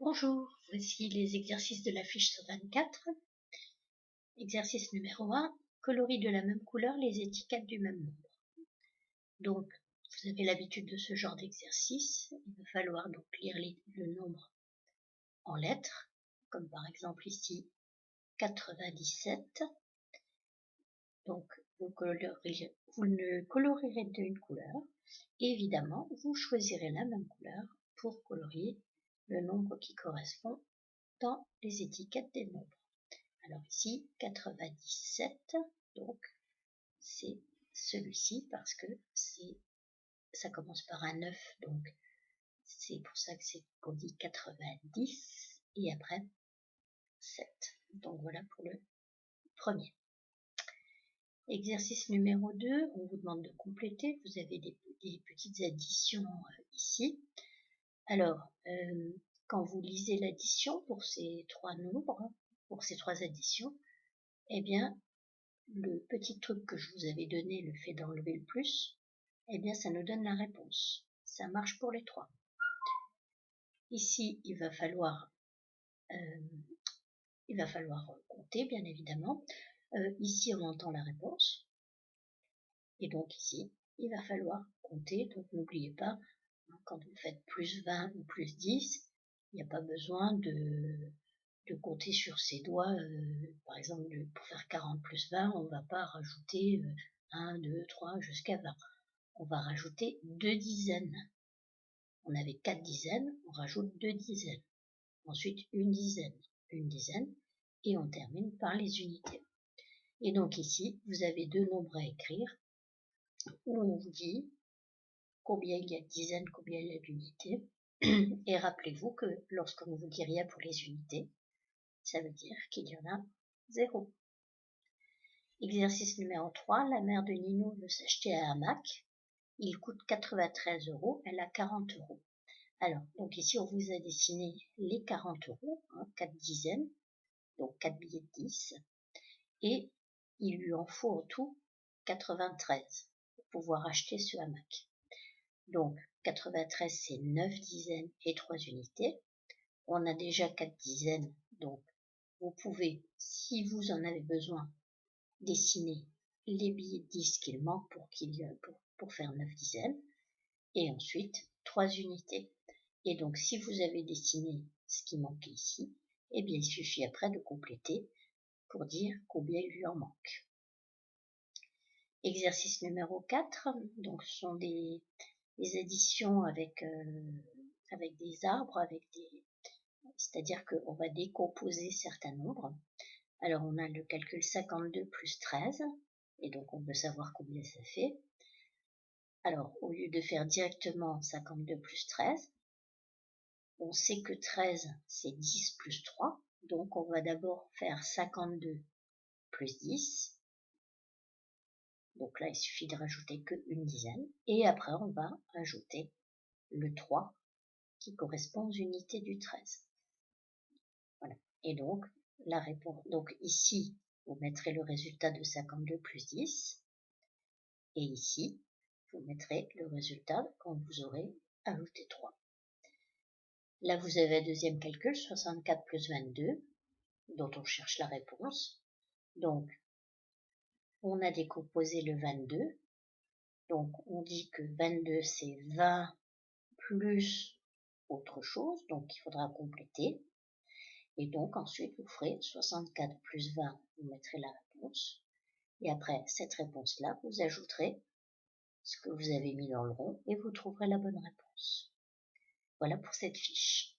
Bonjour, voici les exercices de la fiche 124. Exercice numéro 1, colorie de la même couleur les étiquettes du même nombre. Donc, vous avez l'habitude de ce genre d'exercice. Il va falloir donc lire le nombre en lettres, comme par exemple ici 97. Donc, vous le colorierez d'une couleur. Et évidemment, vous choisirez la même couleur pour colorier le nombre qui correspond dans les étiquettes des nombres. Alors ici, 97, donc c'est celui-ci parce que ça commence par un 9, donc c'est pour ça qu'on dit 90 et après 7. Donc voilà pour le premier. Exercice numéro 2, on vous demande de compléter. Vous avez des petites additions ici. Alors, quand vous lisez l'addition pour ces trois nombres, pour ces trois additions, eh bien, le petit truc que je vous avais donné, le fait d'enlever le plus, eh bien, ça nous donne la réponse. Ça marche pour les trois. Ici, il va falloir compter, bien évidemment. Ici, on entend la réponse. Et donc ici, il va falloir compter. Donc n'oubliez pas, quand vous faites plus 20 ou plus 10, il n'y a pas besoin de compter sur ses doigts. Par exemple, pour faire 40 plus 20, on ne va pas rajouter 1, 2, 3 jusqu'à 20. On va rajouter 2 dizaines. On avait 4 dizaines, on rajoute 2 dizaines. Ensuite, une dizaine, et on termine par les unités. Et donc ici, vous avez deux nombres à écrire, où on vous dit combien il y a de dizaines, combien il y a d'unités. Et rappelez-vous que lorsqu'on vous dit rien pour les unités, ça veut dire qu'il y en a 0. Exercice numéro 3, la mère de Nino veut s'acheter un hamac. Il coûte 93 €, elle a 40 €. Alors, donc ici, on vous a dessiné les 40 €, 4 dizaines, donc 4 billets de 10, et il lui en faut en tout 93 pour pouvoir acheter ce hamac. Donc, 93, c'est 9 dizaines et 3 unités. On a déjà 4 dizaines, donc vous pouvez, si vous en avez besoin, dessiner les billets de 10 qu'il manque pour faire 9 dizaines, et ensuite 3 unités. Et donc, si vous avez dessiné ce qui manquait ici, eh bien, il suffit après de compléter pour dire combien il lui en manque. Exercice numéro 4, donc ce sont des additions avec des arbres, c'est-à-dire qu'on va décomposer certains nombres. Alors, on a le calcul 52 plus 13, et donc on veut savoir combien ça fait. Alors, au lieu de faire directement 52 plus 13, on sait que 13, c'est 10 plus 3, donc on va d'abord faire 52 plus 10. Donc là, il suffit de rajouter qu'une dizaine, et après, on va ajouter le 3 qui correspond aux unités du 13. Voilà. Et donc, la réponse, donc ici, vous mettrez le résultat de 52 plus 10, et ici, vous mettrez le résultat quand vous aurez ajouté 3. Là, vous avez un deuxième calcul, 64 plus 22, dont on cherche la réponse. Donc, on a décomposé le 22. Donc, on dit que 22, c'est 20 plus autre chose, donc il faudra compléter. Et donc, ensuite, vous ferez 64 plus 20, vous mettrez la réponse. Et après cette réponse-là, vous ajouterez ce que vous avez mis dans le rond et vous trouverez la bonne réponse. Voilà pour cette fiche.